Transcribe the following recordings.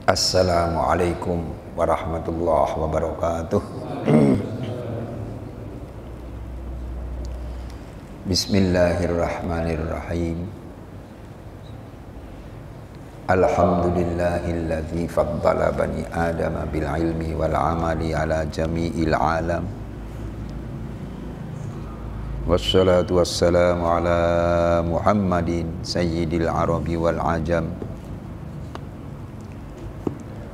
Assalamualaikum warahmatullahi wabarakatuh. Bismillahirrahmanirrahim. Alhamdulillahilladzi faddala bani adama bil ilmi wal amali ala jami'il alam. Wassalatu wassalamu ala Muhammadin sayyidil arabi wal ajam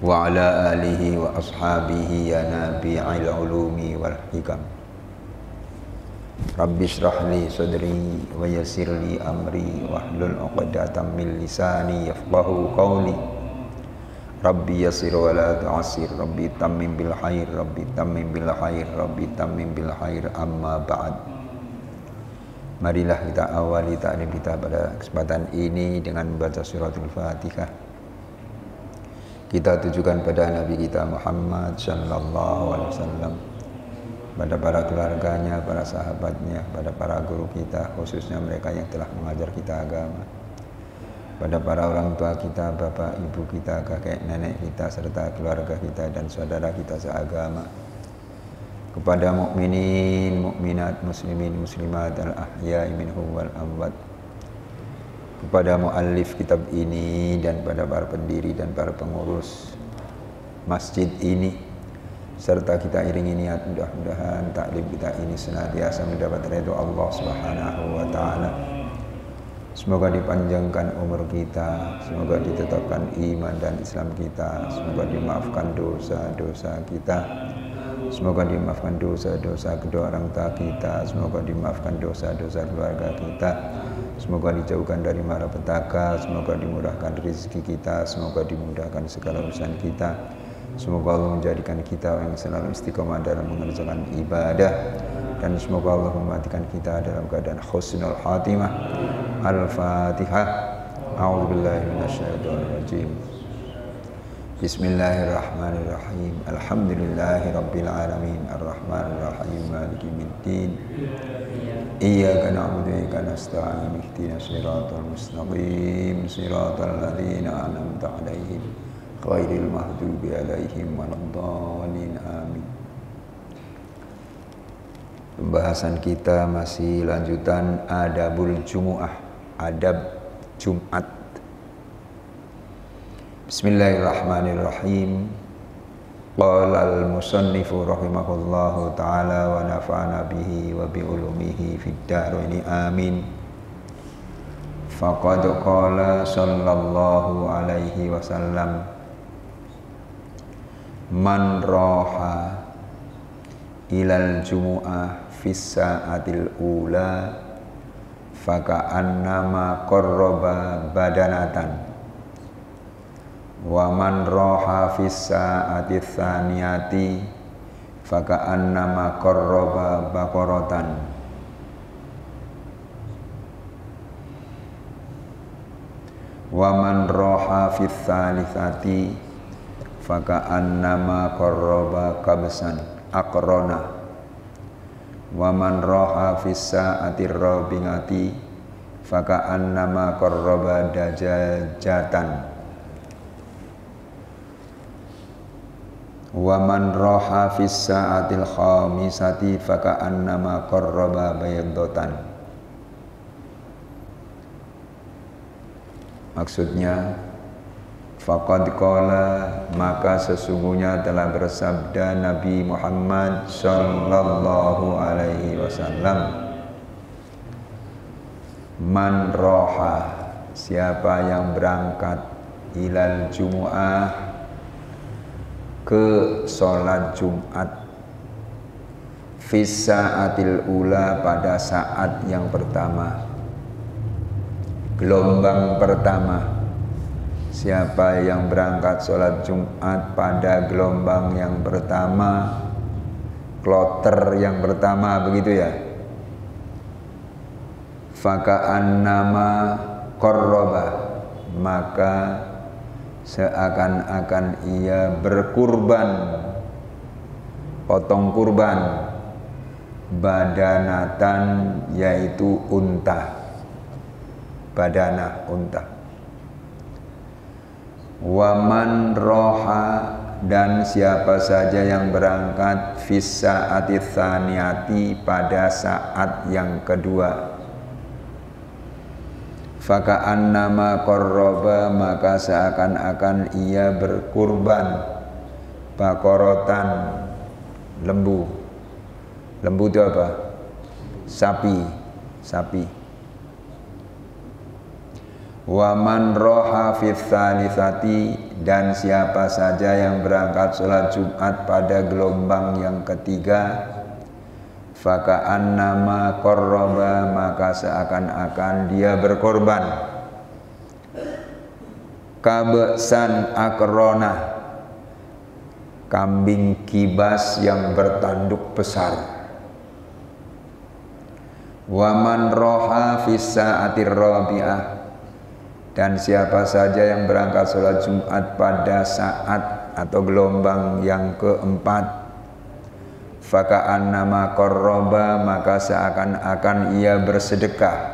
wa ala alihi wa ashabihi ya nabi'il ulumi wal hikam. Rabbi shrah li sadri wa yassir li amri wahlul 'uqdatam min lisani yafqahu qawli. Rabbi yassir wa la tu'assir, Rabbi tammim bil khair, Rabbi tammim bil khair, Rabbi tammim bil khair, amma ba'd. Marilah kita awali ta'lim kita pada kesempatan ini dengan membaca suratul Fatihah. Kita tujukan pada Nabi kita Muhammad sallallahu alaihi wasallam, pada para keluarganya, para sahabatnya, pada para guru kita, khususnya mereka yang telah mengajar kita agama, pada para orang tua kita, bapak, ibu kita, kakek, nenek kita, serta keluarga kita dan saudara kita seagama, kepada mukminin, mukminat, muslimin, muslimat, al-ahya'i minhum wal amwat, kepada muallif kitab ini dan pada para pendiri dan para pengurus masjid ini, serta kita iringi niat mudah-mudahan taklim kita ini senantiasa mendapat ridho Allah Subhanahu wa taala. Semoga dipanjangkan umur kita, semoga ditetapkan iman dan Islam kita, semoga dimaafkan dosa-dosa kita, semoga dimaafkan dosa-dosa kedua orang tua kita, semoga dimaafkan dosa-dosa keluarga kita, semoga dijauhkan dari malapetaka, semoga dimudahkan rezeki kita, semoga dimudahkan segala urusan kita. Semoga Allah menjadikan kita yang selalu istiqomah dalam mengerjakan ibadah, dan semoga Allah mematikan kita dalam keadaan husnul khatimah. Al-Fatihah. A'udzubillahi minasyaitonir rajim. Bismillahirrahmanirrahim. Alhamdulillahirabbil alamin, arrahmanir rahim, maliki yaumiddin. Iyyaka na'budu wa iyyaka nasta'in. Ihdinas siratal mustaqim, siratal ladzina an'amta 'alaihim ghairil maghdubi 'alaihim waladdallin. Amin. Pembahasan kita masih lanjutan adabul jumu'ah, adab Jumat. Bismillahirrahmanirrahim. Qala al-musannifu rahimahullahu ta'ala wa nafa'ana bihi wa bi ulumihi fid dharaini amin. Faqad qala sallallahu alaihi wasallam, man roha ilal jumu'ah fis sa'atil ula faka'annama qarraba badanatan, wa man roha fis sa'ati tsaniyati faka'annama qarraba baqaratan, wa man roha fis tsalitsati faka'annama qarraba kabsan aqrana, wa man roha fis sa'ati rabi'ati faka'annama qarraba dajajatan, wa man roha fis sa'atil khamisati faka'annama qarraba baydatan. Maksudnya, faqad qala, maka sesungguhnya telah bersabda Nabi Muhammad sallallahu alaihi wasallam, man roha, siapa yang berangkat, ilal jumu'ah, ke sholat Jumat, fis sa'atil ula, pada saat yang pertama, gelombang pertama. Siapa yang berangkat sholat Jumat pada gelombang yang pertama, kloter yang pertama, begitu ya, faka'annama qarraba, maka seakan-akan ia berkurban, potong kurban, badanatan, yaitu unta, badanah, unta. Waman roha, dan siapa saja yang berangkat fis sa'ati tsaniyati, pada saat yang kedua, faka'annama qarraba, maka seakan-akan ia berkurban bakorotan, lembu. Lembu itu apa? Sapi. Waman roha fis tsalitsati, dan siapa saja yang berangkat sholat Jumat pada gelombang yang ketiga, faka'annama qarraba, maka seakan-akan dia berkorban kabsan akrona, kambing kibas yang bertanduk besar. Waman roha fis sa'atir rabi'ah, dan siapa saja yang berangkat sholat Jumat pada saat atau gelombang yang keempat, faka'annama qarraba, maka seakan-akan ia bersedekah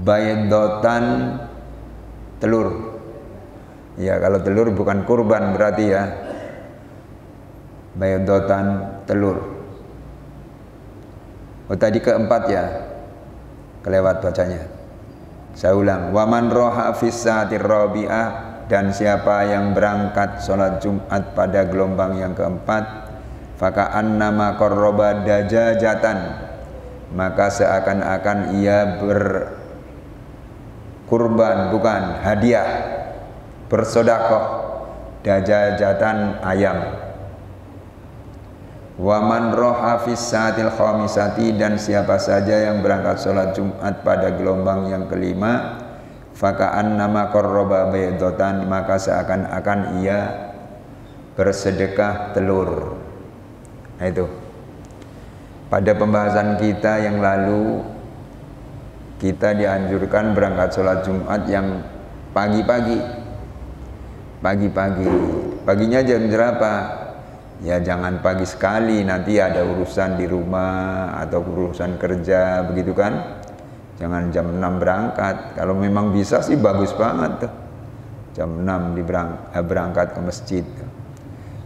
baydotan, telur. Ya, kalau telur bukan kurban berarti ya. Baydotan, telur. Oh, tadi keempat ya, kelewat bacanya. Saya ulang. Waman roha fis sa'atir rabi'ah, dan siapa yang berangkat sholat Jumat pada gelombang yang keempat, faka'annama qarraba dajajatan, maka seakan-akan ia berkurban, bukan hadiah, bersedekah dajajatan, ayam. Waman roha fis sa'atil khamisati, dan siapa saja yang berangkat sholat Jumat pada gelombang yang kelima, faka'annama qarraba baydotan, maka seakan-akan ia bersedekah telur. Nah itu, pada pembahasan kita yang lalu, kita dianjurkan berangkat sholat Jumat yang pagi-pagi. Paginya jam berapa? Ya jangan pagi sekali, nanti ada urusan di rumah atau urusan kerja, begitu kan. Jangan jam 6 berangkat. Kalau memang bisa sih bagus banget tuh, jam 6 berangkat ke masjid.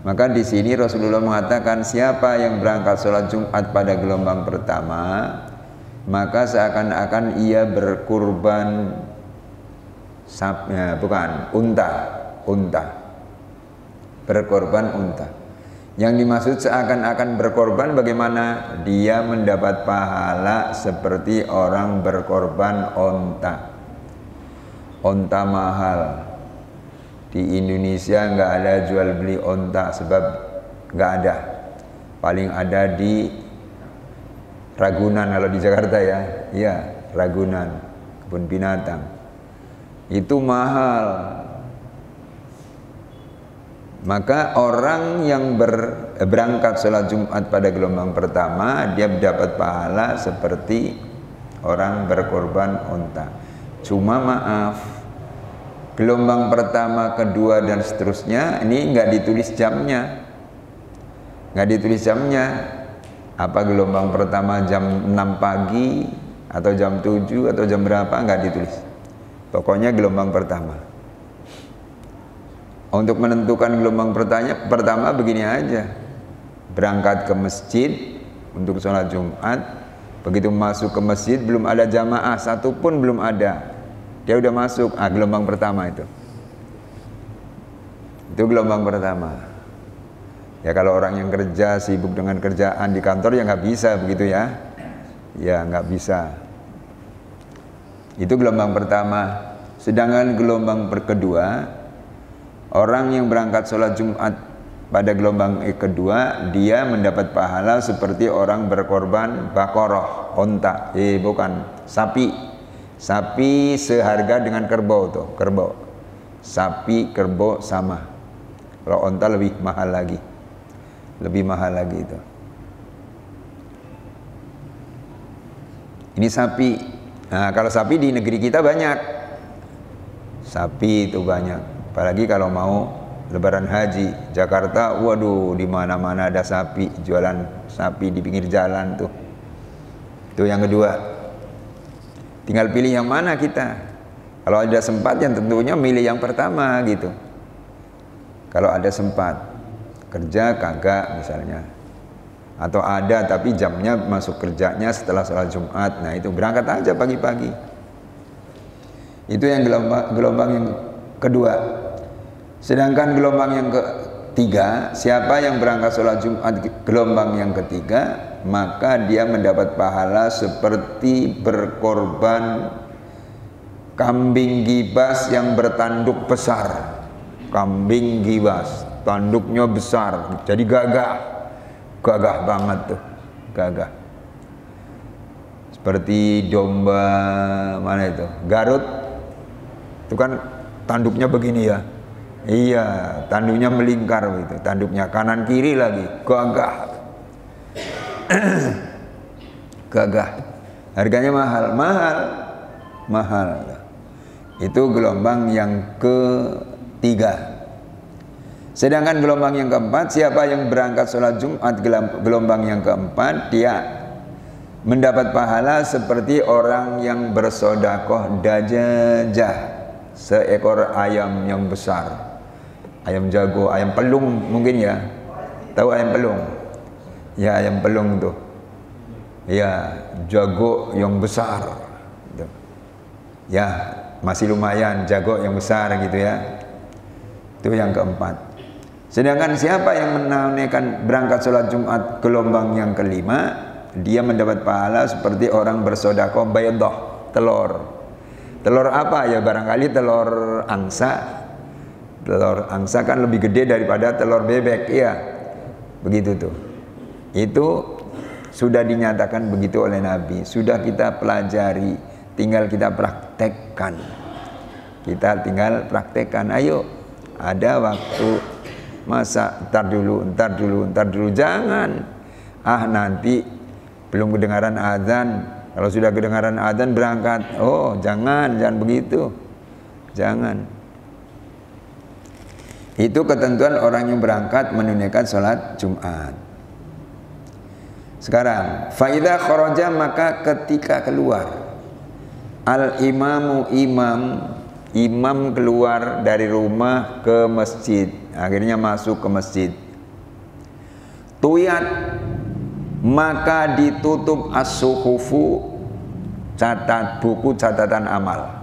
Maka di sini Rasulullah mengatakan, siapa yang berangkat sholat Jumat pada gelombang pertama, maka seakan-akan ia berkurban unta. Berkorban unta. Yang dimaksud seakan-akan berkorban, bagaimana? Dia mendapat pahala seperti orang berkorban onta. Onta mahal. Di Indonesia nggak ada jual beli onta, sebab nggak ada. Paling ada di Ragunan kalau di Jakarta ya. Iya, Ragunan, kebun binatang. Itu mahal. Maka orang yang berangkat sholat Jumat pada gelombang pertama, dia mendapat pahala seperti orang berkorban unta. Cuma maaf, gelombang pertama, kedua, dan seterusnya ini nggak ditulis jamnya. Apa gelombang pertama jam 6 pagi atau jam 7 atau jam berapa, nggak ditulis. Pokoknya gelombang pertama. Untuk menentukan gelombang pertama begini aja. Berangkat ke masjid untuk sholat Jumat. Begitu masuk ke masjid belum ada jamaah satupun, belum ada. Dia udah masuk, gelombang pertama itu. Itu gelombang pertama. Ya kalau orang yang kerja, sibuk dengan kerjaan di kantor, ya nggak bisa begitu ya. Ya nggak bisa. Itu gelombang pertama. Sedangkan gelombang kedua, orang yang berangkat sholat Jumat pada gelombang kedua, dia mendapat pahala seperti orang berkorban bakoroh, onta, sapi. Sapi seharga dengan kerbau tuh, kerbau. Sapi, kerbau sama. Kalau onta lebih mahal lagi. Itu. Ini sapi. Nah, kalau sapi di negeri kita banyak. Sapi itu banyak. Apalagi kalau mau Lebaran Haji, Jakarta, waduh, di mana-mana ada sapi, jualan sapi di pinggir jalan tuh. Itu yang kedua. Tinggal pilih yang mana kita. Kalau ada sempat yang tentunya milih yang pertama gitu. Kalau ada sempat kerja kagak misalnya, atau ada tapi jamnya masuk kerjanya setelah sholat Jumat, nah itu berangkat aja pagi-pagi. Itu yang gelombang yang kedua. Sedangkan gelombang yang ketiga, siapa yang berangkat sholat Jumat gelombang yang ketiga, maka dia mendapat pahala seperti berkorban kambing gibas yang bertanduk besar. Kambing gibas, tanduknya besar, jadi gagah banget tuh, gagah. Seperti domba mana itu, Garut, itu kan tanduknya begini ya. Iya, tanduknya melingkar gitu, tanduknya kanan kiri lagi, gagah. Gagah. Harganya mahal. Itu gelombang yang ketiga. Sedangkan gelombang yang keempat, siapa yang berangkat sholat Jumat gelombang yang keempat, dia mendapat pahala seperti orang yang bersodakoh dajajah, seekor ayam yang besar, ayam jago, ayam pelung mungkin ya, tahu ayam pelung? Ya, ayam pelung tuh, ya, jago yang besar, ya, masih lumayan jago yang besar gitu ya. Itu yang keempat. Sedangkan siapa yang menunaikan berangkat sholat Jumat gelombang yang kelima, dia mendapat pahala seperti orang bersodakoh baydah, telur. Telur apa ya? Barangkali telur angsa. Telur angsa kan lebih gede daripada telur bebek, ya. Begitu tuh. Itu sudah dinyatakan begitu oleh Nabi. Sudah kita pelajari, tinggal kita praktekkan. Kita tinggal praktekkan. Ayo, ada waktu. Masa ntar dulu, jangan. Nanti belum kedengaran azan. Kalau sudah kedengaran azan berangkat. Oh, jangan begitu. Jangan. Itu ketentuan orang yang berangkat menunaikan sholat Jumat. Sekarang, faida kharaja, maka ketika keluar al-imamu, imam keluar dari rumah ke masjid, akhirnya masuk ke masjid. Tuyat, maka ditutup as-suhufu, buku catatan amal.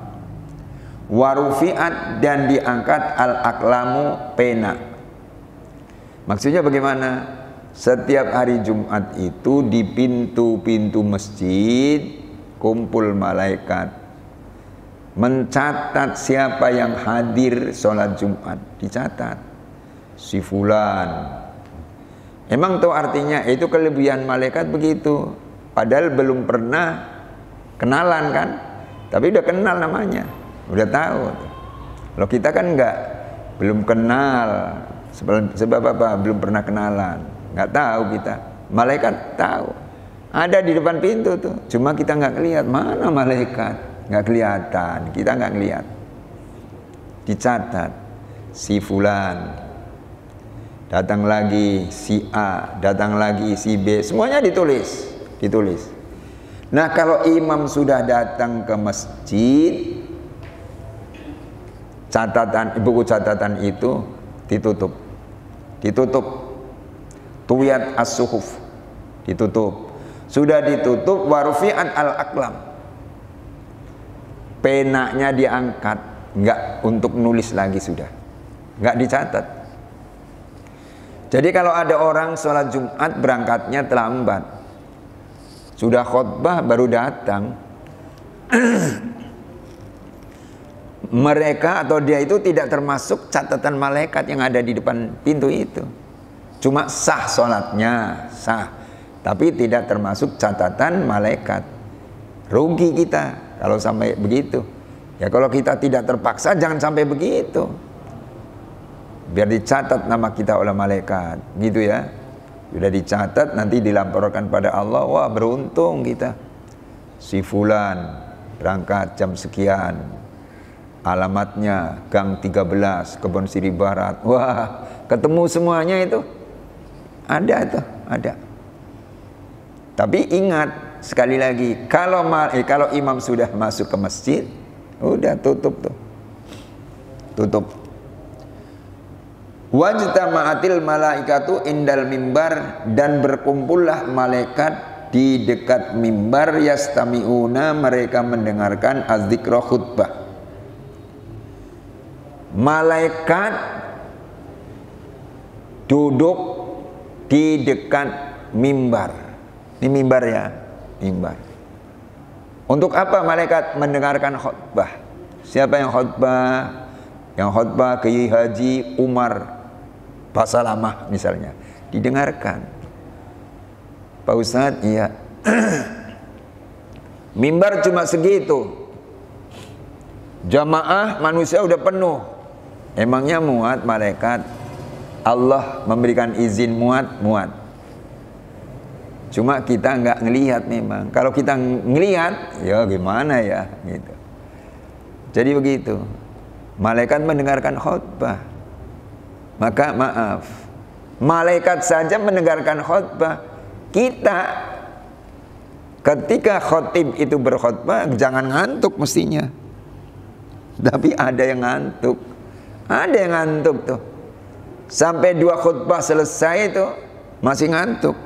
Warufiat, dan diangkat al-aklamu, pena. Maksudnya bagaimana? Setiap hari Jumat itu di pintu-pintu masjid kumpul malaikat mencatat siapa yang hadir sholat Jumat, dicatat si fulan. Emang tahu artinya? Itu kelebihan malaikat begitu. Padahal belum pernah kenalan kan, tapi udah kenal namanya, udah tahu. Kalau kita kan enggak, belum kenal. Sebab apa? Belum pernah kenalan, nggak tahu kita. Malaikat tahu, ada di depan pintu tuh, cuma kita nggak lihat. Mana malaikat? Nggak kelihatan, kita nggak ngelihat. Dicatat si fulan, datang lagi si A, datang lagi si B, semuanya ditulis. Nah, kalau imam sudah datang ke masjid, buku catatan itu ditutup. Tuyat as-suhuf, ditutup. Sudah ditutup, warufi'at al-aqlam, penanya diangkat, enggak untuk nulis lagi, sudah enggak dicatat. Jadi kalau ada orang sholat Jumat berangkatnya terlambat, sudah khutbah baru datang, mereka atau dia itu tidak termasuk catatan malaikat yang ada di depan pintu itu. Cuma sah sholatnya, sah, tapi tidak termasuk catatan malaikat. Rugi kita kalau sampai begitu. Ya, kalau kita tidak terpaksa jangan sampai begitu. Biar dicatat nama kita oleh malaikat, gitu ya. Sudah dicatat, nanti dilaporkan pada Allah. Wah, beruntung kita. Si fulan berangkat jam sekian. Alamatnya Gang 13, Kebon Siri Barat. Wah, ketemu semuanya itu. Ada. Tapi ingat, sekali lagi, kalau imam sudah masuk ke masjid, Udah tutup tuh. Tutup. Wajtama'atil malaikatu indal mimbar, dan berkumpullah malaikat di dekat mimbar, yastami'una, mereka mendengarkan az-dzikra, khutbah. Malaikat duduk di dekat mimbar. Ini mimbar ya, mimbar. Untuk apa malaikat mendengarkan khutbah? Siapa yang khutbah? Yang khutbah Kiai Haji Umar Basalamah misalnya, didengarkan. Pak Ustadz, iya. Mimbar cuma segitu, jamaah manusia udah penuh. Emangnya muat malaikat? Allah memberikan izin muat. Cuma kita nggak ngelihat memang. Kalau kita ngelihat, ya gimana ya gitu. Jadi begitu. Malaikat mendengarkan khutbah. Maka maaf, malaikat saja mendengarkan khutbah. Kita ketika khotib itu berkhutbah jangan ngantuk mestinya. Tapi ada yang ngantuk. Ada yang ngantuk tuh. Sampai 2 khutbah selesai itu masih ngantuk.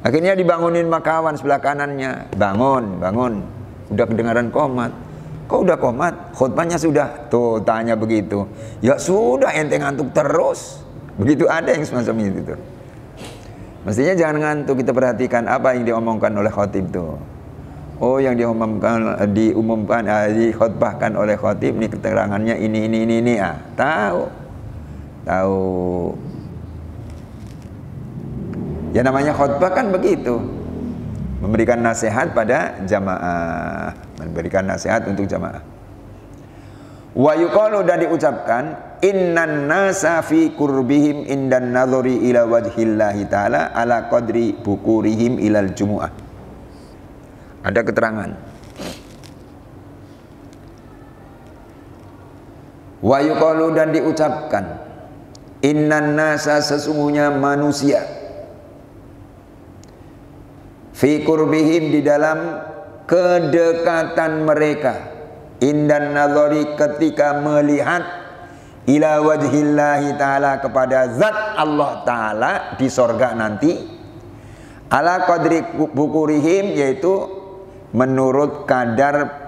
Akhirnya dibangunin makawan sebelah kanannya. Bangun. Udah kedengaran qomat. Kok udah qomat? Khutbahnya sudah. Tuh tanya begitu. Ya sudah, ente ngantuk terus. Begitu ada yang semacam itu tuh. Mestinya jangan ngantuk, kita perhatikan apa yang diomongkan oleh khotib tuh. Oh, yang dikhutbahkan oleh khotib ini keterangannya ini. Tahu. Ya namanya khutbah kan begitu. Memberikan nasihat pada jamaah, memberikan nasihat untuk jamaah. Wa yuqalu, dan diucapkan, innan nasa fi qurbihim indan nadhari ila wajhillahi ta'ala ala qadri bukurihim ilal jumu'ah. Ada keterangan. Wa yuqalu, dan diucapkan, innan nasa, sesungguhnya manusia, fi qurbihim, di dalam kedekatan mereka, indan nadhari, ketika melihat, ila wajhillahi ta'ala, kepada zat Allah ta'ala di sorga nanti, ala qadri bukurihim, yaitu menurut kadar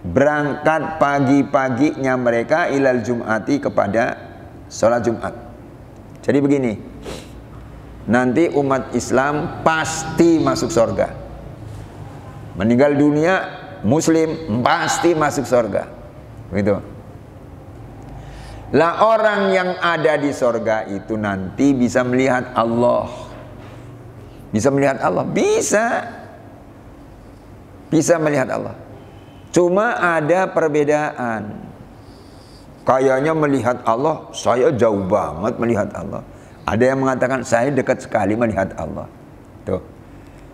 berangkat pagi-paginya mereka, ilal jum'ati, kepada sholat Jumat. Jadi begini, nanti umat Islam pasti masuk surga. Meninggal dunia muslim pasti masuk surga. Begitu. Lah orang yang ada di surga itu nanti bisa melihat Allah. Bisa melihat Allah, bisa melihat Allah. Cuma ada perbedaan. Kayaknya melihat Allah, saya jauh banget melihat Allah. Ada yang mengatakan saya dekat sekali melihat Allah. Tuh.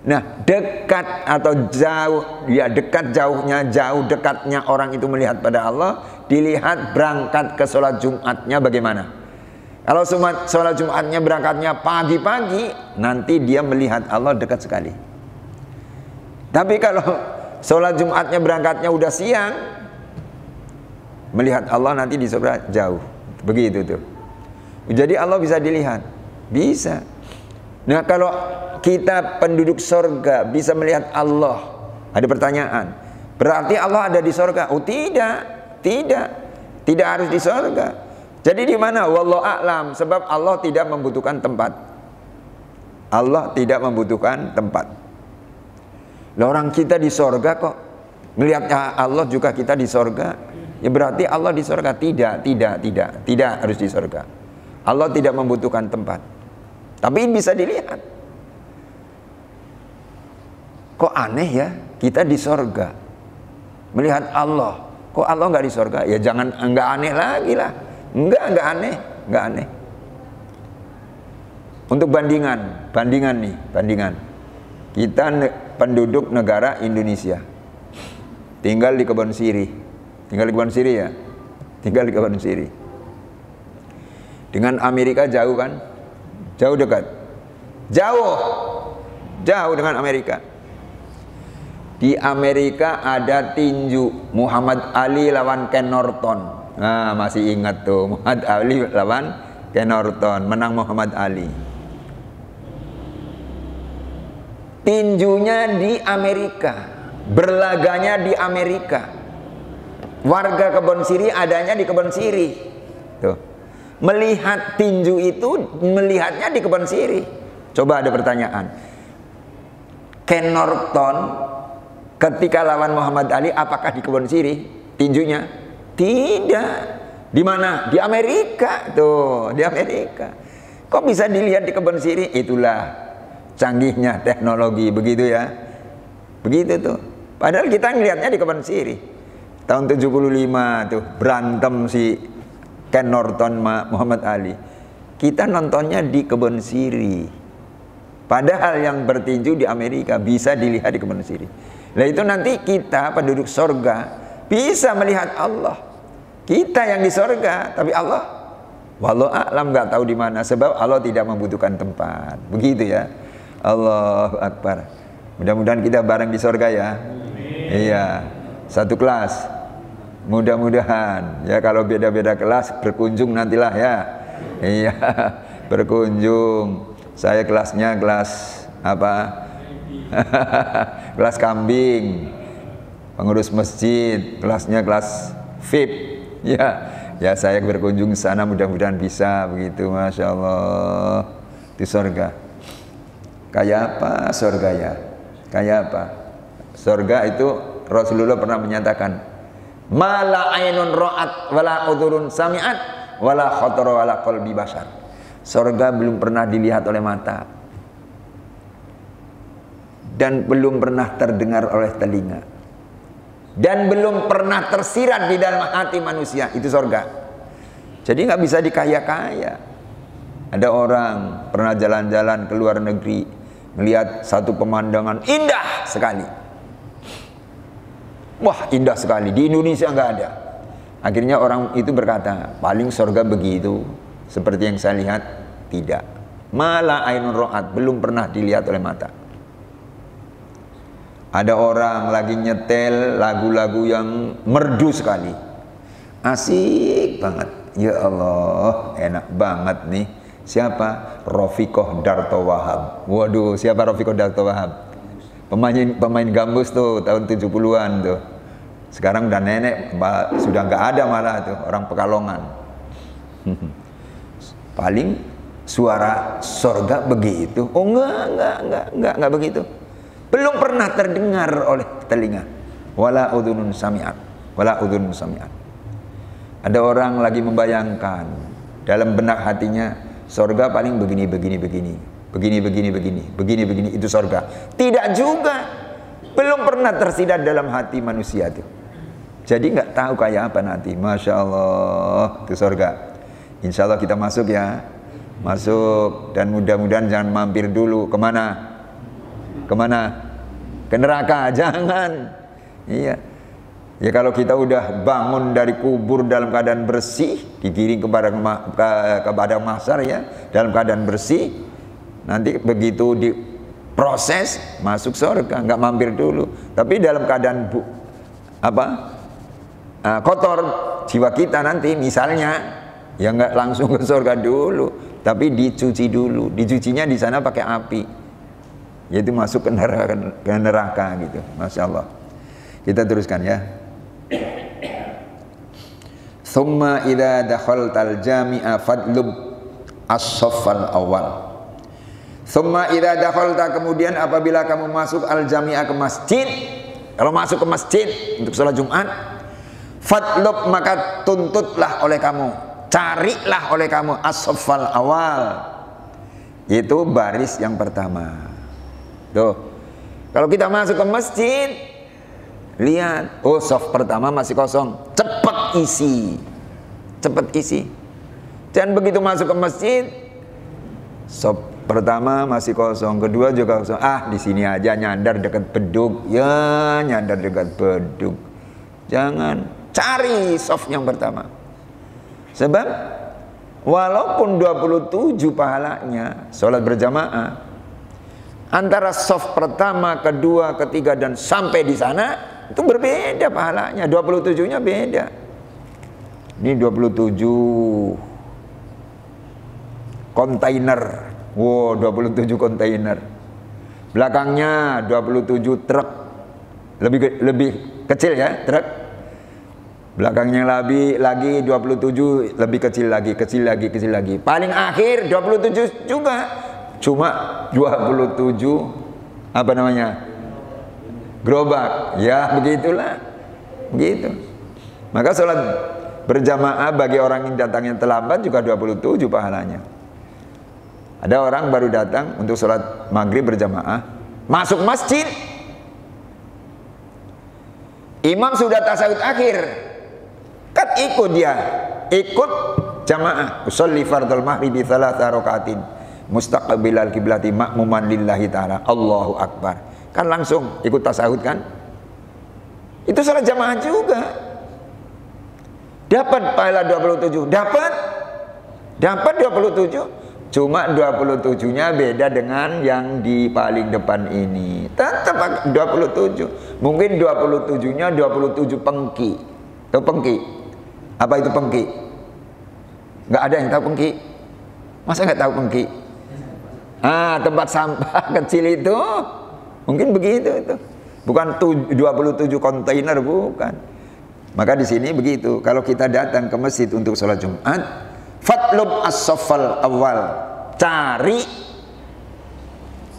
Nah, dekat atau jauh, ya dekat jauhnya, jauh dekatnya orang itu melihat pada Allah dilihat berangkat ke sholat Jumatnya bagaimana. Kalau sholat Jumatnya berangkatnya pagi-pagi, nanti dia melihat Allah dekat sekali. Tapi kalau sholat Jumatnya berangkatnya udah siang, melihat Allah nanti di surga jauh. Begitu tuh. Jadi Allah bisa dilihat, bisa. Nah, kalau kita penduduk surga bisa melihat Allah, ada pertanyaan, berarti Allah ada di surga? Oh tidak harus di surga. Jadi di mana? Wallahu a'lam. Sebab Allah tidak membutuhkan tempat. Allah tidak membutuhkan tempat. Lah orang kita di surga kok melihat Allah juga kita di surga? Ya berarti Allah di surga? Tidak harus di surga. Allah tidak membutuhkan tempat, tapi bisa dilihat. Kok aneh ya, kita di sorga melihat Allah, kok Allah nggak di sorga? Ya jangan, nggak aneh lagi lah. Nggak aneh. Untuk bandingan nih. Kita penduduk negara Indonesia, tinggal di Kebon Sirih ya, tinggal di Kebon Sirih. Dengan Amerika jauh kan? Jauh dekat? Jauh dengan Amerika. Di Amerika ada tinju Muhammad Ali lawan Ken Norton. Nah, masih ingat tuh, Muhammad Ali lawan Ken Norton, menang Muhammad Ali. Tinjunya di Amerika, berlaganya di Amerika. Warga Kebon Siri adanya di Kebon Siri. Tuh. Melihat tinju itu, melihatnya di Kebon Siri. Coba ada pertanyaan. Ken Norton ketika lawan Muhammad Ali, apakah di Kebon Siri tinjunya? Tidak. Di mana? Di Amerika. Tuh, di Amerika. Kok bisa dilihat di Kebon Siri? Itulah canggihnya teknologi, begitu ya. Begitu tuh. Padahal kita ngelihatnya di Kebon Siri. Tahun 75 tuh berantem si Ken Norton Muhammad Ali. Kita nontonnya di Kebon Siri. Padahal yang bertinju di Amerika bisa dilihat di Kebon Siri. Nah itu nanti kita penduduk sorga bisa melihat Allah. Kita yang di sorga, tapi Allah wallahu a'lam nggak tahu di mana, sebab Allah tidak membutuhkan tempat. Begitu ya. Allahu Akbar. Mudah-mudahan kita bareng di sorga ya. Iya, satu kelas. Mudah-mudahan ya, kalau beda-beda kelas berkunjung nantilah ya. Iya, berkunjung. Saya kelasnya kelas apa? Kelas kambing. Pengurus masjid, kelasnya kelas VIP. Ya, ya saya berkunjung sana, mudah-mudahan bisa begitu. Masya Allah, di sorga. Kayak apa sorga ya? Kayak apa? Sorga itu Rasulullah pernah menyatakan, mala ainun ra'at wala udhurun sami'at wala khatara wala qalbi bashar. Sorga belum pernah dilihat oleh mata dan belum pernah terdengar oleh telinga dan belum pernah tersirat di dalam hati manusia. Itu sorga. Jadi nggak bisa dikaya-kaya. Ada orang pernah jalan-jalan ke luar negeri, melihat satu pemandangan indah sekali. Wah, indah sekali, di Indonesia nggak ada. Akhirnya orang itu berkata, paling surga begitu, seperti yang saya lihat. Tidak. Malah ainun ro'at, belum pernah dilihat oleh mata. Ada orang lagi nyetel lagu-lagu yang merdu sekali, asik banget. Ya Allah, enak banget nih. Siapa? Rafiqah Darto Wahab. Waduh, siapa Rafiqah Darto Wahab? Pemain gambus tuh tahun 70-an tuh. Sekarang udah nenek, sudah nggak ada malah tuh, orang Pekalongan. Paling suara sorga begitu. Oh enggak begitu. Belum pernah terdengar oleh telinga. Wala udhunun sami'at. Wala udhunun sami'at. Ada orang lagi membayangkan dalam benak hatinya, sorga paling begini, itu sorga. Tidak juga, belum pernah tersidat dalam hati manusia itu. Jadi nggak tahu kayak apa nanti. Masya Allah, itu sorga. Insya Allah kita masuk ya, masuk, dan mudah-mudahan jangan mampir dulu. Kemana? Ke neraka? Jangan. Iya. Ya kalau kita udah bangun dari kubur dalam keadaan bersih, digiring kepada mahsyar ya, dalam keadaan bersih, nanti begitu diproses masuk surga, nggak mampir dulu. Tapi dalam keadaan kotor jiwa kita nanti, misalnya, ya nggak langsung ke surga dulu, tapi dicuci dulu. Dicucinya di sana pakai api, yaitu masuk ke neraka gitu. Masya Allah. Kita teruskan ya. Thumma idza dakhaltal jami'a fadlub as-saffal awal. Thumma idza dakhalta, kemudian apabila kamu masuk al-jami'a ke masjid, kalau masuk ke masjid untuk sholat Jumat, fadlub, maka tuntutlah oleh kamu, carilah oleh kamu as-saffal awal, yaitu baris yang pertama. Tuh. Kalau kita masuk ke masjid, lihat, oh saf pertama masih kosong, cepat isi. Dan begitu masuk ke masjid, saf pertama masih kosong, kedua juga kosong. Ah, di sini aja, nyandar dekat beduk. Ya, nyandar dekat beduk. Jangan, cari saf yang pertama. Sebab walaupun 27 pahalanya sholat berjamaah, Antara soft pertama, kedua, ketiga, dan sampai di sana itu berbeda pahalanya. 27-nya beda. Ini 27 kontainer. Wow, 27 kontainer. Belakangnya 27 truk. Lebih kecil ya, truk. Belakangnya lagi 27 lebih kecil lagi. Paling akhir 27 juga. Cuma 27 apa namanya? Gerobak. Ya, begitulah. Begitu. Maka sholat berjamaah bagi orang yang datangnya terlambat juga 27 pahalanya. Ada orang baru datang untuk sholat maghrib berjamaah, masuk masjid, imam sudah tasawuf akhir, kan ikut dia, ikut jamaah. Usolli fardhul maghribi 3 rakaatin mustaqbilal kiblati ma'muman lillahi ta'ala, Allahu akbar. Kan langsung ikut tasawuf kan? Itu sholat jamaah juga. Dapat pahala 27, dapat 27. Cuma 27-nya beda dengan yang di paling depan ini. Tetap 27. Mungkin 27-nya 27 pengki. Tahu pengki? Apa itu pengki? Nggak ada yang tahu pengki? Masa nggak tahu pengki? Tempat sampah kecil itu. Mungkin begitu itu. Bukan 27 kontainer, bukan. Maka di sini begitu. Kalau kita datang ke masjid untuk sholat Jumat, fatlub as-saffal awal, cari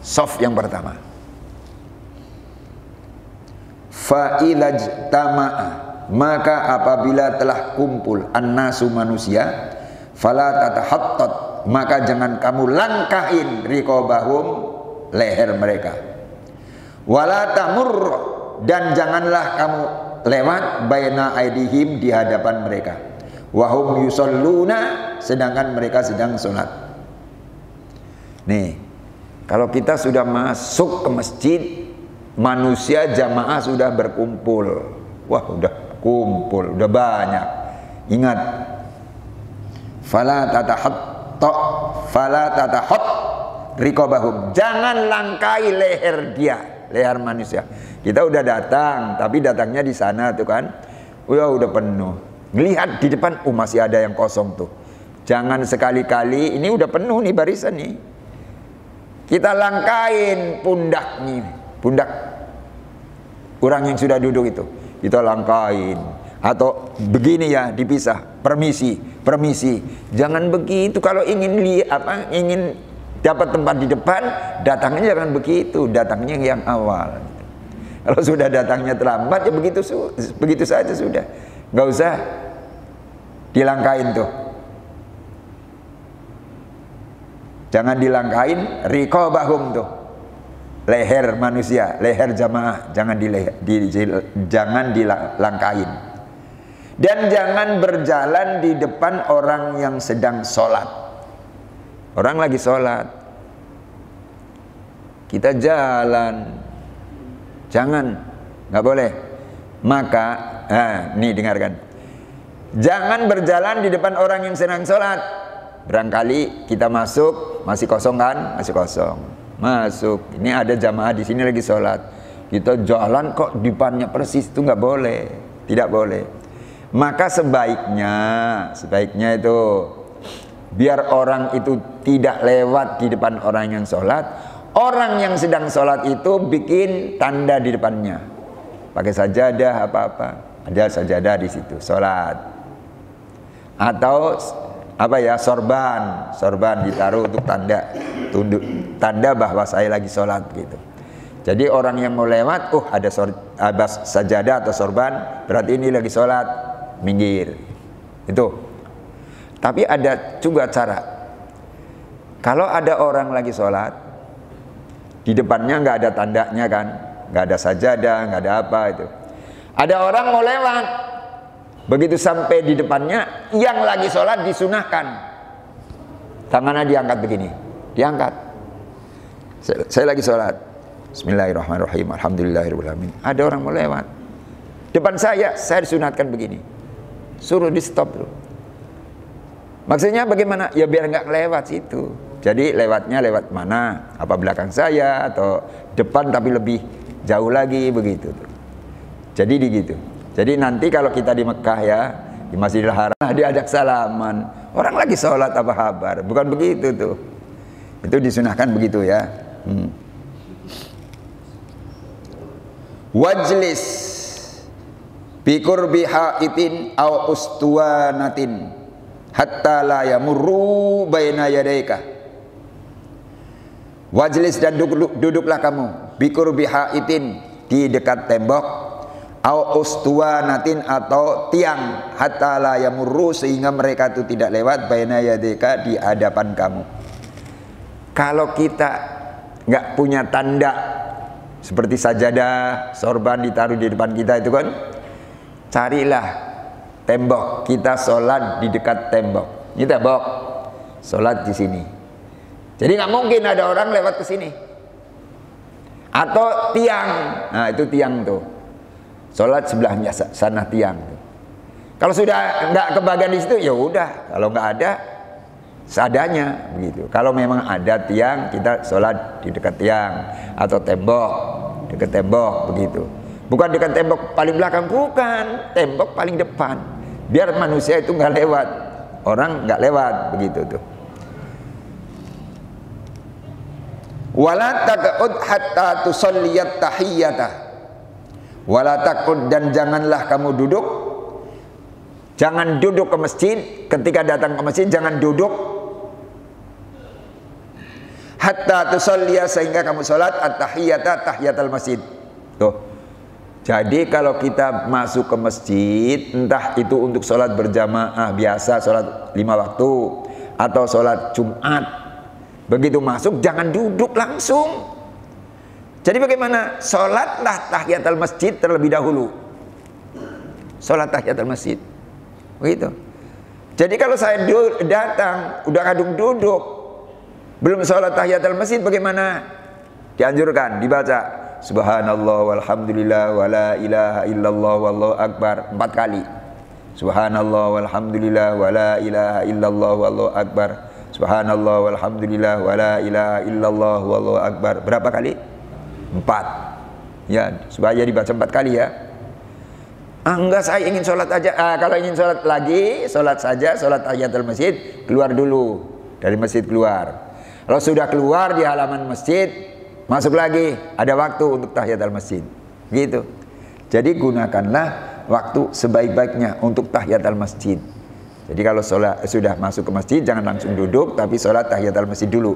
saf yang pertama. Fa idza tama'a, maka apabila telah kumpul annasu manusia, fala tatahattat, maka jangan kamu langkahin riqabahum, leher mereka. Wala tamur, dan janganlah kamu lewat baina aidihim, di hadapan mereka. Wahum yusalluna, sedangkan mereka sedang sholat. Nih, kalau kita sudah masuk ke masjid, manusia jamaah sudah berkumpul. Wah, udah kumpul, udah banyak. Ingat, fala tatahat riqabahum, jangan langkai leher dia, leher manusia. Kita udah datang, tapi datangnya di sana tuh kan, udah penuh. Lihat di depan, masih ada yang kosong tuh. Jangan sekali-kali, ini udah penuh nih barisan nih, kita langkain pundaknya, pundak orang yang sudah duduk itu, kita langkain. Atau begini ya, dipisah, permisi. Jangan begitu. Kalau ingin ingin dapat tempat di depan, datangnya jangan begitu, datangnya yang awal. Kalau sudah datangnya terlambat, ya begitu saja sudah. Nggak usah dilangkain tuh. Jangan dilangkain riqabahum tuh, leher manusia, leher jamaah, jangan dilangkain. Dan jangan berjalan di depan orang yang sedang sholat. Orang lagi sholat, kita jalan, jangan, nggak boleh. Maka, nih dengarkan, jangan berjalan di depan orang yang sedang sholat. Barangkali kita masuk, masih kosong kan? Masih kosong. Masuk, ini ada jamaah di sini lagi sholat. Kita jalan kok di depannya persis, itu nggak boleh, tidak boleh. Maka sebaiknya itu biar orang itu tidak lewat di depan orang yang sholat. Orang yang sedang sholat itu bikin tanda di depannya, pakai sajadah apa-apa, ada sajadah di situ, sholat. Atau apa ya, sorban ditaruh untuk tanda bahwa saya lagi sholat gitu. Jadi orang yang mau lewat, ada sajadah atau sorban, berarti ini lagi sholat, minggir. Itu. Tapi ada juga cara. Kalau ada orang lagi sholat, di depannya nggak ada tandanya kan, nggak ada sajadah, nggak ada apa itu. Ada orang mau lewat, begitu sampai di depannya, yang lagi sholat disunahkan tangannya diangkat begini, diangkat. Saya lagi sholat, Bismillahirrahmanirrahim, Alhamdulillahirrahmanirrahim. Ada orang mau lewat depan saya disunatkan begini, suruh di stop dulu. Maksudnya bagaimana? Ya biar nggak lewat situ. Jadi lewatnya lewat mana? Apa belakang saya atau depan tapi lebih jauh lagi begitu. Jadi begitu. Jadi nanti kalau kita di Mekah ya, di Masjidil Haram diajak salaman. Orang lagi sholat apa kabar? Bukan begitu tuh. Itu disunahkan begitu ya. Wajlis biqurbi haitin aw ustuwanatin hatta la yamurru baina yadayka. Wajlis dan duduklah kamu biqurbi haitin di dekat tembok aw ustuwanatin atau tiang hatta la yamurru sehingga mereka itu tidak lewat baina yadayka di hadapan kamu. Kalau kita nggak punya tanda seperti sajadah, sorban ditaruh di depan kita itu kan, carilah tembok, kita sholat di dekat tembok. Ini tembok, sholat di sini. Jadi nggak mungkin ada orang lewat ke sini. Atau tiang, nah itu tiang tuh, sholat sebelahnya sana tiang. Kalau sudah nggak kebagian di situ, ya udah. Kalau nggak ada, seadanya begitu. Kalau memang ada tiang, kita sholat di dekat tiang atau tembok, dekat tembok begitu. Bukan dekat tembok paling belakang, bukan, tembok paling depan. Biar manusia itu nggak lewat, orang nggak lewat begitu tuh. Wala taqud hatta tusalliyat tahiyyata. Wala taqud, dan janganlah kamu duduk. Jangan duduk ke masjid. Ketika datang ke masjid jangan duduk hatta tusalliya, sehingga kamu sholat at-tahiyyata, tahiyatul masjid. Tuh. Jadi kalau kita masuk ke masjid, entah itu untuk sholat berjamaah biasa, sholat 5 waktu, atau sholat Jumat, begitu masuk jangan duduk langsung. Jadi bagaimana? Sholatlah tahiyatul masjid terlebih dahulu. Sholat tahiyatul masjid. Begitu. Jadi kalau saya datang, udah kadung duduk, belum sholat tahiyatul masjid, bagaimana? Dianjurkan dibaca Subhanallah walhamdulillah wala ilaha illallah wallahu akbar 4 kali. Subhanallah walhamdulillah wala ilaha illallah wallahu akbar. Subhanallah walhamdulillah wala ilaha illallah wallahu akbar. Berapa kali? 4. Ya, supaya dibaca 4 kali ya. Enggak, saya ingin sholat aja. Kalau ingin sholat lagi, sholat saja, sholat tahiyatul masjid, keluar dulu dari masjid keluar. Kalau sudah keluar di halaman masjid, masuk lagi, ada waktu untuk tahiyatul masjid. Gitu. Jadi gunakanlah waktu sebaik-baiknya untuk tahiyatul masjid. Jadi kalau sholat, sudah masuk ke masjid, jangan langsung duduk, tapi sholat tahiyatul masjid dulu.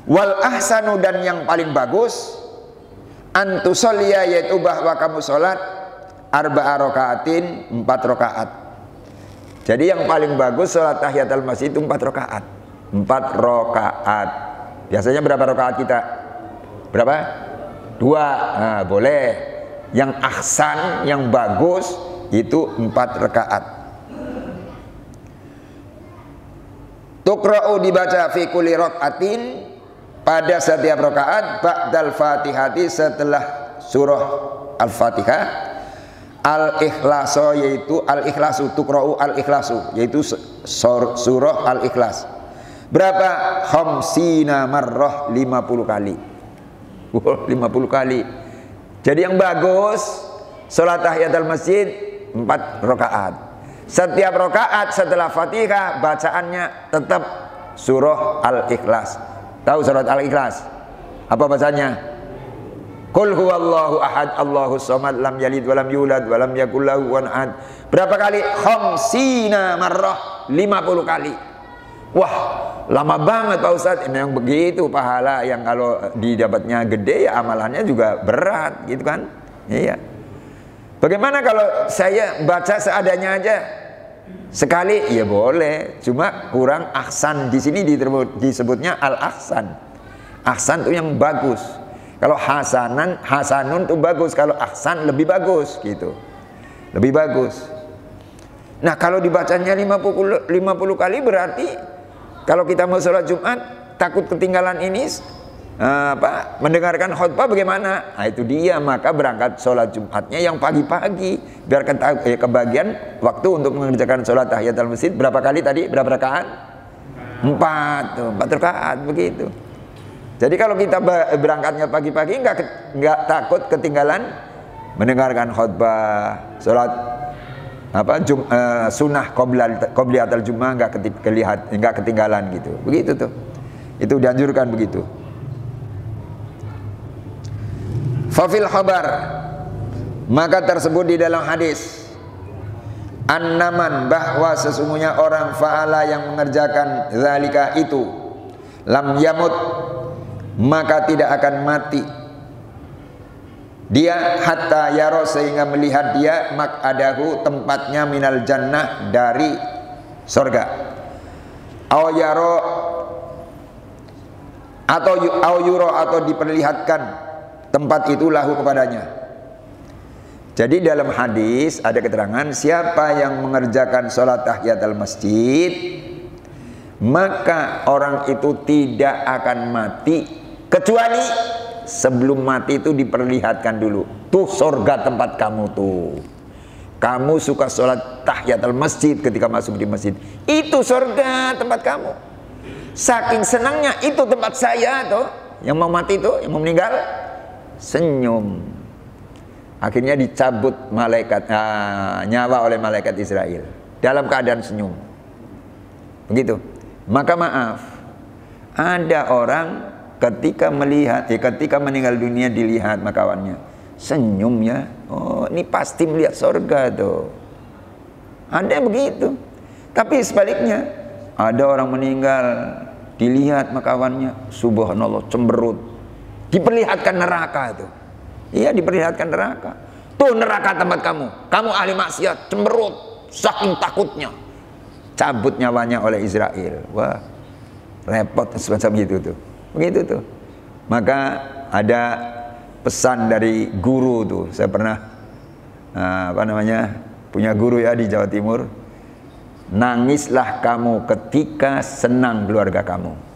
Wal ahsanu, dan yang paling bagus, antusollia, yaitu bahwa kamu sholat arba'a rakaatin, 4 rakaat. Jadi yang paling bagus sholat tahiyatul masjid itu 4 rakaat. 4 rakaat. Biasanya berapa rakaat kita? Berapa? 2. Nah, boleh. Yang ahsan, yang bagus itu 4 rakaat. Tuqra'u, dibaca fi kulli rakaatin, pada setiap rakaat, ba'dal fatihati, setelah surah al-fatihah, al-ikhlasu, yaitu al-ikhlasu, tuqra'u al-ikhlasu, yaitu surah al-ikhlas. Berapa? Khamsina marrah, 50 kali. 50 kali. Jadi yang bagus salat tahiyatul masjid 4 rakaat. Setiap rakaat setelah Fatihah bacaannya tetap surah Al-Ikhlas. Tahu surat Al-Ikhlas? Apa bacanya? Qul huwallahu ahad, Allahus samad, lam yalid walam yulad walam yakul lahu kufuwan ahad. Berapa kali? Khamsina marrah, 50 kali. Wah, lama banget Pak Ustadz. Memang begitu pahala yang kalau didapatnya gede, ya amalannya juga berat, gitu kan? Iya. Bagaimana kalau saya baca seadanya aja sekali? Ya boleh, cuma kurang ahsan. Di sini disebutnya al-ahsan. Ahsan itu yang bagus. Kalau hasanun itu bagus. Kalau ahsan lebih bagus, gitu. Lebih bagus. Nah, kalau dibacanya 50 kali berarti kalau kita mau sholat Jumat takut ketinggalan ini mendengarkan khutbah bagaimana? Nah, itu dia, maka berangkat sholat Jumatnya yang pagi-pagi biar kebagian waktu untuk mengerjakan sholat tahiyatul masjid. Berapa kali tadi? Berapa rakaat? 4 rakaat begitu. Jadi kalau kita berangkatnya pagi-pagi nggak takut ketinggalan mendengarkan khutbah, sholat sunnah qobliyatul Jumat nggak ketinggalan gitu. Begitu tuh. Itu dianjurkan begitu. Fafil khabar, maka tersebut di dalam hadis, annaman, bahwa sesungguhnya orang fa'ala yang mengerjakan zalika itu, lam yamut, maka tidak akan mati dia hatta yaro, sehingga melihat dia mak'adahu, tempatnya minal jannah, dari surga, aw yaro, atau yuro, atau diperlihatkan tempat itu lahu kepadanya. Jadi dalam hadis ada keterangan, siapa yang mengerjakan sholat tahiyatul masjid, maka orang itu tidak akan mati, kecuali sebelum mati itu diperlihatkan dulu, tuh surga tempat kamu tuh. Kamu suka sholat tahiyatul masjid ketika masuk di masjid, itu surga tempat kamu. Saking senangnya, itu tempat saya tuh, yang mau mati tuh, yang mau meninggal, senyum. Akhirnya dicabut nyawa oleh malaikat Israel dalam keadaan senyum. Begitu. Maka maaf, ada orang ketika ketika meninggal dunia dilihat makawannya, senyum ya. Oh, ini pasti melihat surga tuh. Ada begitu. Tapi sebaliknya, ada orang meninggal dilihat makawannya, subhanallah, cemberut. Diperlihatkan neraka itu. Iya, diperlihatkan neraka. Tuh neraka tempat kamu. Kamu ahli maksiat, cemberut, saking takutnya. Cabut nyawanya oleh Israel. Wah, repot semacam itu tuh. Begitu tuh. Maka ada pesan dari guru tuh. Saya pernah punya guru ya di Jawa Timur. Nangislah kamu ketika senang keluarga kamu.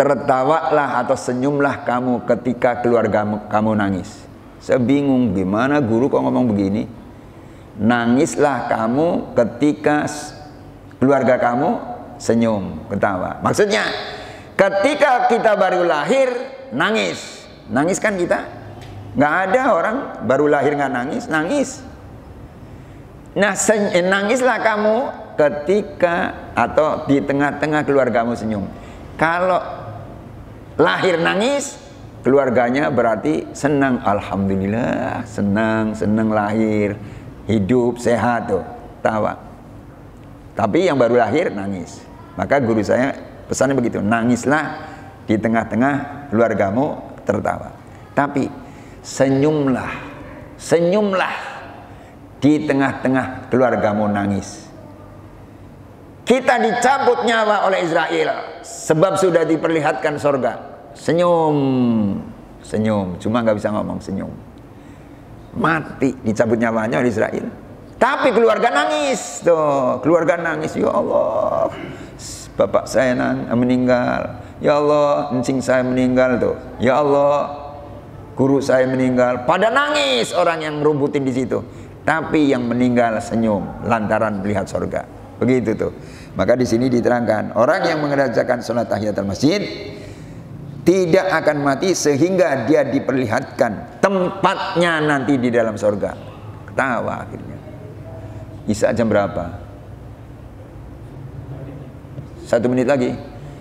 Tertawalah atau senyumlah kamu ketika keluarga kamu nangis. Saya bingung, gimana guru kok ngomong begini? Nangislah kamu ketika keluarga kamu senyum, ketawa. Maksudnya, ketika kita baru lahir nangis. Nangis kan kita? Nggak ada orang baru lahir nggak nangis, nangis. Nah, nangislah kamu ketika atau di tengah-tengah keluargamu senyum. Kalau lahir nangis, keluarganya berarti senang, alhamdulillah, senang lahir, hidup sehat tuh, tawa. Tapi yang baru lahir nangis. Maka guru saya pesannya begitu, nangislah di tengah-tengah keluargamu tertawa. Tapi senyumlah di tengah-tengah keluargamu nangis. Kita dicabut nyawa oleh Israel sebab sudah diperlihatkan surga. Senyum, cuma nggak bisa ngomong, senyum. Mati, dicabut nyawanya oleh Israel. Tapi keluarga nangis, tuh, keluarga nangis. Ya Allah, bapak saya meninggal. Ya Allah, encing saya meninggal tuh. Ya Allah, guru saya meninggal. Pada nangis orang yang rumputin di situ. Tapi yang meninggal senyum lantaran melihat surga. Begitu tuh. Maka di sini diterangkan, orang yang mengerjakan sholat tahiyatul masjid tidak akan mati sehingga dia diperlihatkan tempatnya nanti di dalam surga. Ketawa akhirnya. Isya jam berapa? 1 menit lagi.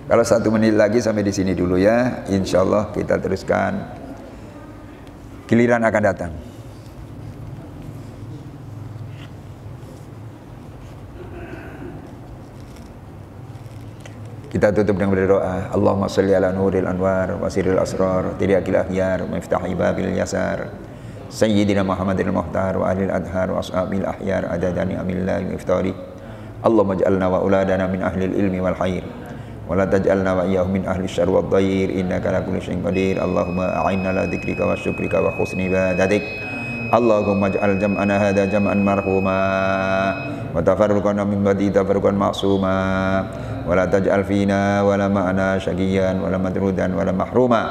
Kalau 1 menit lagi sampai di sini dulu ya. Insya Allah kita teruskan. Giliran akan datang. Kita tutup dengan berdoa. Allahumma sholli ala nuril anwar wa sirril asrar tiryakil akhyar miftahi babil yasar sayyidina Muhammadil muhtar wa ahlil adhar wa ashabil ahyar adadani amillahi miftari. Allahumma ij'alna wa uladana min ahlil ilmi wal khair wa la taj'alna wa iyyahum min ahli syarri wad dhair innaka ala kulli syai'in qadir. Allahumma a'inna ala dzikrika wa syukrika wa husni ibadatik. Allahumma ij'al jam'ana hadza jam'an marhuma wa tafarruqana min ba'di tafarruqan ma'suma wa la taj'al fina wa la ma'ana syaqiyan wa la madrudan wa la mahruma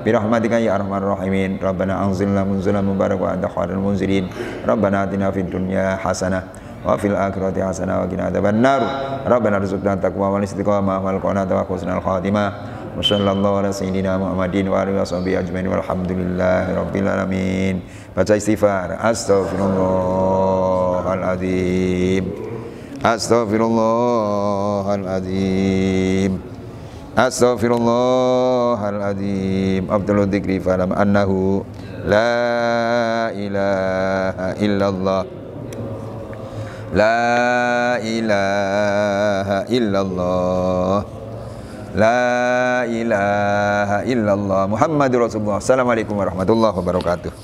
bi rahmatika ya arhamar rahimin. Rabbana anzilna munzalan mubarak wa anta khairul munzilin. Rabbana atina fid dunya hasanah wa fil akhirati hasanah wa qina adzabannar. Rabbana rzuqna taqwa wal istiqamah wal qanata wa husnal khatimah. Wa sallallahu ala sayyidina Muhammadin wa alihi washabihi ajmain walhamdulillahi rabbil alamin. Baca istighfar. Astaghfirullahaladzim. Astaghfirullahaladzim. Astaghfirullahaladzim. Abdul dzikri falam annahu la ilaha illallah. La ilaha illallah. La ilaha illallah Muhammadur Rasulullah. Assalamualaikum warahmatullahi wabarakatuh.